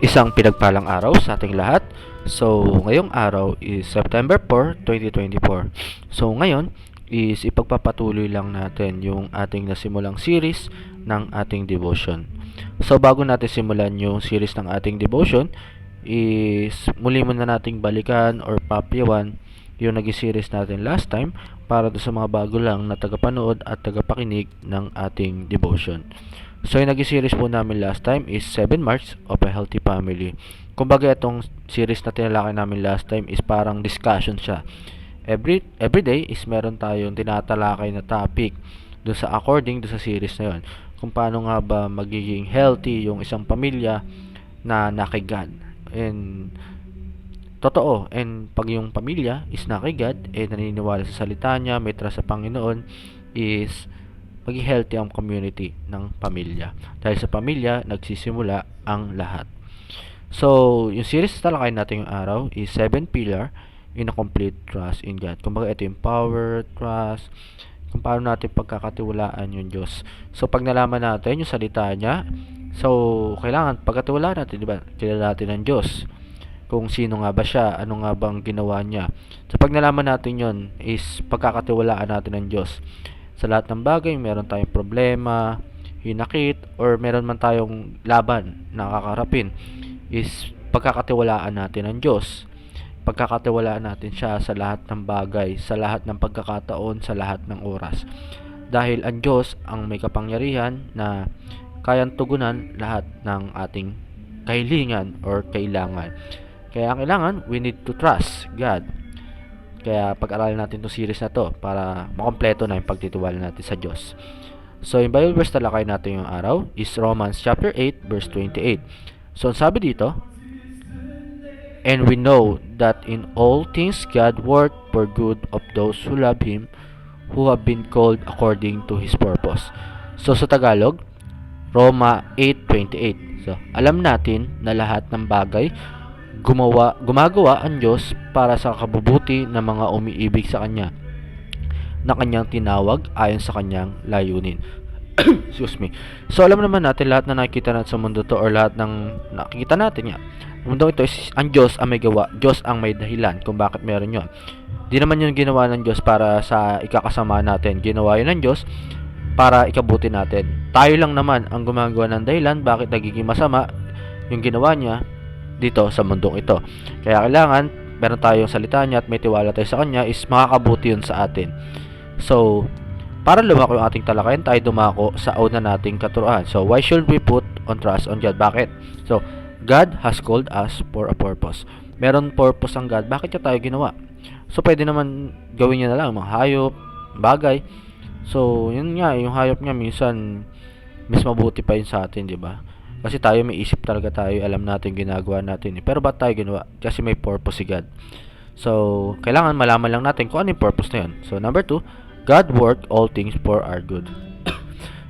Isang pinagpalang araw sa ating lahat. So, ngayong araw is September 4, 2024. So, ngayon is ipagpapatuloy lang natin yung ating nasimulang series ng ating devotion. So, bago natin simulan yung series ng ating devotion, is muli muna nating balikan or papyawan yung nag-series natin last time para sa mga bago lang na tagapanood at tagapakinig ng ating devotion. So, yung nag-series po namin last time is 7 Marks of a Healthy Family. Kumbaga, itong series na tinalakay namin last time is parang discussion siya. Every day is meron tayong tinatalakay na topic doon sa according doon sa series na yun. Kung paano nga ba magiging healthy yung isang pamilya na nakigad. And totoo, and pag yung pamilya is nakigad, naniniwala sa salita niya, may trust sa Panginoon, is maging healthy ang community ng pamilya. Dahil sa pamilya, nagsisimula ang lahat. So, yung series na talakay natin yung araw is 7 Pillar in a Complete Trust in God. Kumbaga, ito yung power, trust, kung paano natin pagkakatiwalaan yung Diyos. So, pag nalaman natin yung salita niya, so, kailangan pagkatiwalaan natin, di ba? Kilala natin ang Diyos. Kung sino nga ba siya, ano nga bang ginawa niya. So, pag nalaman natin yon is pagkakatiwalaan natin ang Diyos. Sa lahat ng bagay, meron tayong problema, hinakit, or meron man tayong laban na kakarapin, is pagkakatiwalaan natin ang Diyos. Pagkakatiwalaan natin siya sa lahat ng bagay, sa lahat ng pagkakataon, sa lahat ng oras. Dahil ang Diyos ang may kapangyarihan na kayang tugunan lahat ng ating kahilingan or kailangan. Kaya kailangan, we need to trust God. Kaya pag-aralan natin itong series na to para makompleto na yung pagtitiwala natin sa Diyos. So, yung Bible verse talakay natin yung araw is Romans chapter 8 verse 28. So, ang sabi dito, "And we know that in all things God work for good of those who love Him, who have been called according to His purpose." So, sa Tagalog, Roma 8:28. So, alam natin na lahat ng bagay gumagawa ang Diyos para sa kabubuti ng mga umiibig sa Kanya, na Kanyang tinawag ayon sa Kanyang layunin. Excuse me. So, alam naman natin lahat na nakikita natin sa mundo to, or lahat ng nakikita natin nga, mundo ito is ang Diyos ang may gawa, Diyos ang may dahilan kung bakit meron yon. Di naman yung ginawa ng Diyos para sa ikakasama natin. Ginawa yun ng Diyos para ikabuti natin. Tayo lang naman ang gumagawa ng dahilan bakit nagiging masama yung ginawa niya dito sa mundong ito. Kaya kailangan meron tayong salita niya at may tiwala tayo sa kanya, is makakabuti yun sa atin. So, para lumako yung ating talakayan, tayo dumako sa una nating katuruan. So, why should we put on trust on God? Bakit? So, God has called us for a purpose. Meron purpose ang God. Bakit niya tayo ginawa? So, pwede naman gawin niya na lang mga hayop, bagay. So, yun nga, yung hayop niya minsan mas mabuti pa yun sa atin, di ba? Kasi tayo may isip talaga tayo, alam natin ginagawa natin. Pero ba't tayo ginawa? Kasi may purpose si God. So, kailangan malaman lang natin kung ano yung purpose na yun. So, number 2, God worked all things for our good.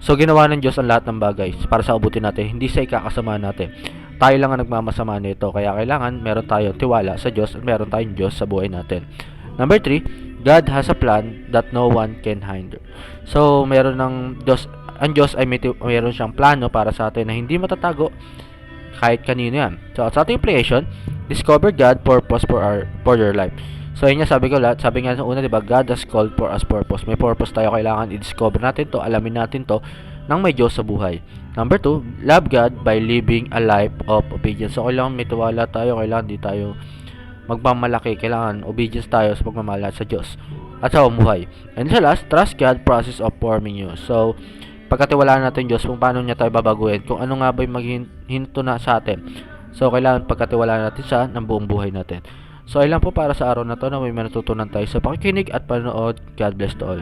So, ginawa ng Diyos ang lahat ng bagay para sa ubutin natin, hindi sa ikakasama natin. Tayo lang ang nagmamasama nito. Kaya kailangan meron tayong tiwala sa Diyos at meron tayong Diyos sa buhay natin. Number 3, God has a plan that no one can hinder. So, meron ng Diyos, ang Diyos ay mayroon siyang plano para sa atin na hindi matatago kahit kanino yan. So, sa ating application, discover God purpose for your life. So, yun nga sabi nga sa una, diba, God has called for us purpose. May purpose tayo, kailangan i-discover natin to, alamin natin to, nang may Diyos sa buhay. Number 2, love God by living a life of obedience. So, kailangan may tiwala tayo, kailangan di tayo magmamalaki, kailangan obedience tayo sa pagmamahal sa Diyos at sa umuhay. And sa last, trust God process of forming you. So, pagkatiwalaan natin Diyos kung paano niya tayo babaguhin, kung ano nga ba yung maghihinto na sa atin. So, kailangan pagkatiwalaan natin siya ng buong buhay natin. So, ilan po para sa araw na to na may matutunan tayo sa pakikinig at panonood. God bless to all.